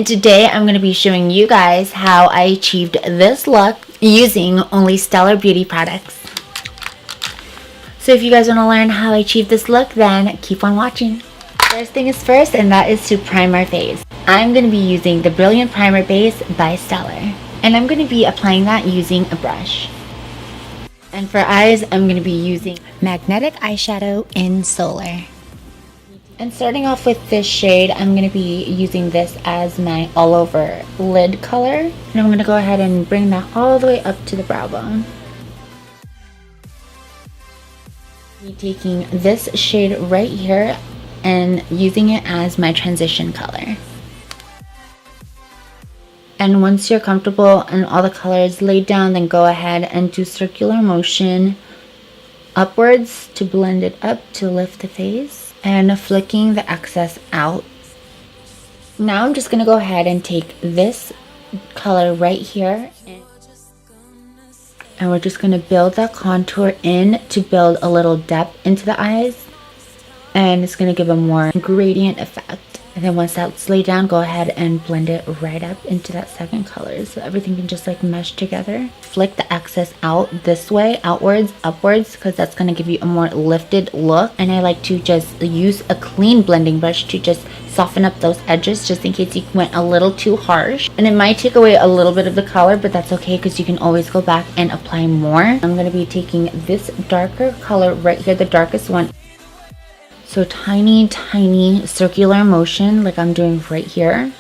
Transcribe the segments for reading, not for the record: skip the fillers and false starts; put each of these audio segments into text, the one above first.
Today I'm going to be showing you guys how I achieved this look using only Stellar Beauty products. So if you guys want to learn how I achieved this look, then keep on watching. First thing is first, and that is to prime our face. I'm going to be using the Brilliant Primer Base by Stellar. And I'm going to be applying that using a brush. And for eyes, I'm going to be using Magnetic Eyeshadow in Solar. And starting off with this shade, I'm going to be using this as my all over lid color. And I'm going to go ahead and bring that all the way up to the brow bone. Be taking this shade right here and using it as my transition color. And once you're comfortable and all the color is laid down, then go ahead and do circular motion upwards to blend it up to lift the face and flicking the excess out. Now I'm just going to go ahead and take this color right here and we're just going to build that contour in to build a little depth into the eyes, and it's going to give a more gradient effect. And then once that's laid down, go ahead and blend it right up into that second color so everything can just like mesh together. Flick the excess out this way, outwards, upwards, because that's going to give you a more lifted look. And I like to just use a clean blending brush to just soften up those edges just in case you went a little too harsh. And it might take away a little bit of the color, but that's okay because you can always go back and apply more. I'm going to be taking this darker color right here, the darkest one. So tiny circular motion like I'm doing right here.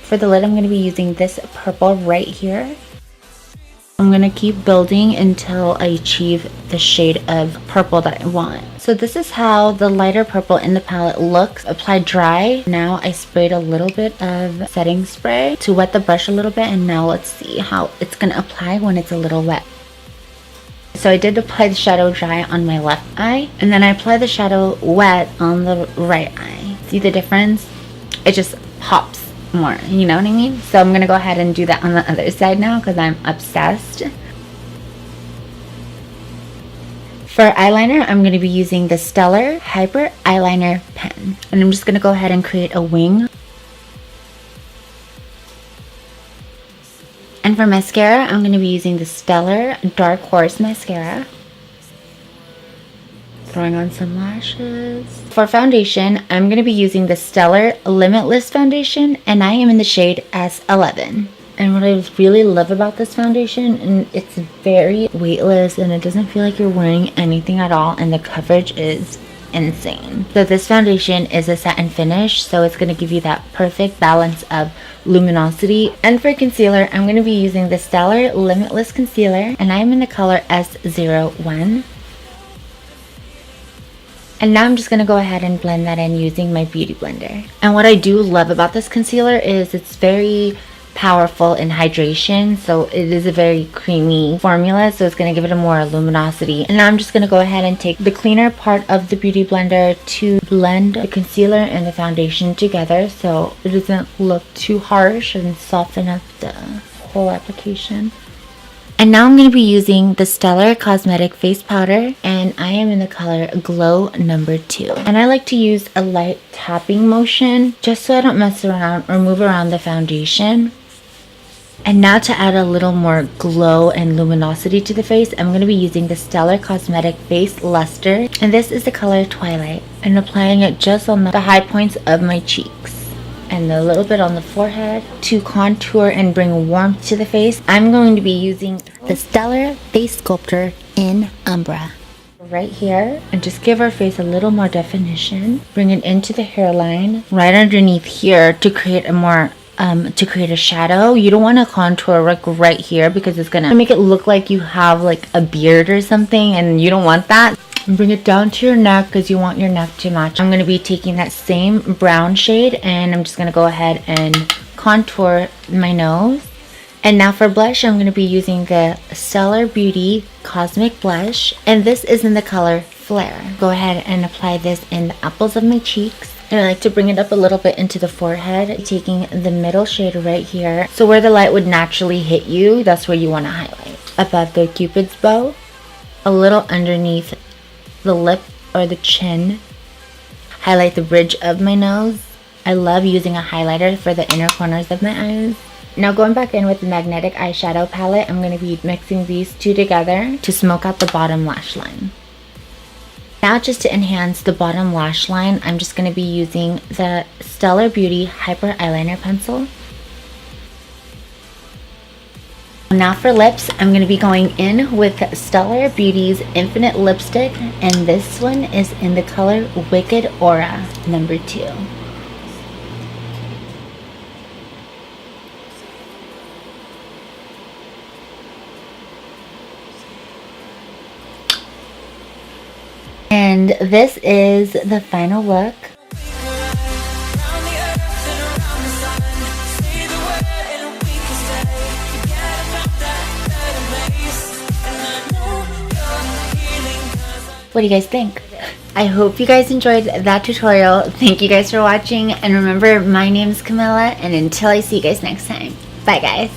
For the lid, I'm going to be using this purple right here. I'm going to keep building until I achieve the shade of purple that I want. So this is how the lighter purple in the palette looks applied dry. Now I sprayed a little bit of setting spray to wet the brush a little bit, and now let's see how it's going to apply when it's a little wet. So I did apply the shadow dry on my left eye, and then I apply the shadow wet on the right eye. See the difference? It just pops more, you know what I mean? So I'm going to go ahead and do that on the other side now because I'm obsessed. For eyeliner, I'm going to be using the Stellar Hyper Eyeliner Pen. And I'm just going to go ahead and create a wing. And for mascara, I'm going to be using the Stellar Dark Horse Mascara. Throwing on some lashes. For foundation, I'm going to be using the Stellar Limitless Foundation, and I am in the shade S11. And what I really love about this foundation, and it's very weightless and it doesn't feel like you're wearing anything at all, and the coverage is insane. So this foundation is a satin finish, so it's going to give you that perfect balance of luminosity. And for concealer, I'm going to be using the Stellar Limitless Concealer, and I'm in the color S01. And now I'm just going to go ahead and blend that in using my beauty blender. And what I do love about this concealer is it's very powerful in hydration, so it is a very creamy formula, so it's going to give it a more luminosity. And now I'm just going to go ahead and take the cleaner part of the beauty blender to blend the concealer and the foundation together so it doesn't look too harsh and soften up the whole application. And now I'm going to be using the Stellar Cosmetic Face Powder, and I am in the color Glow number 2. And I like to use a light tapping motion just so I don't mess around or move around the foundation. And now to add a little more glow and luminosity to the face, I'm going to be using the Stellar Cosmetic Face Lustre. And this is the color Twilight. And applying it just on the high points of my cheeks. And a little bit on the forehead. To contour and bring warmth to the face, I'm going to be using the Stellar Face Sculptor in Umbra. Right here, and just give our face a little more definition. Bring it into the hairline, right underneath here to create a more a shadow. You don't want to contour like right here because it's gonna make it look like you have like a beard or something, and you don't want that. And bring it down to your neck because you want your neck to match. I'm going to be taking that same brown shade, and I'm just going to go ahead and contour my nose. And now for blush, I'm going to be using the Stellar Beauty Cosmic Blush, and this is in the color Flare. Go ahead and apply this in the apples of my cheeks. And I like to bring it up a little bit into the forehead, taking the middle shade right here. So where the light would naturally hit you, that's where you want to highlight. Above the Cupid's bow, a little underneath the lip or the chin. Highlight the bridge of my nose. I love using a highlighter for the inner corners of my eyes. Now going back in with the magnetic eyeshadow palette, I'm going to be mixing these two together to smoke out the bottom lash line. Now just to enhance the bottom lash line, I'm just going to be using the Stellar Beauty Hyper Eyeliner Pencil. Now for lips, I'm going to be going in with Stellar Beauty's Infinite Lipstick, and this one is in the color Wicked Aura number 2. And this is the final look. What do you guys think? I hope you guys enjoyed that tutorial. Thank you guys for watching, and remember, my name's Camilla, and until I see you guys next time, bye guys.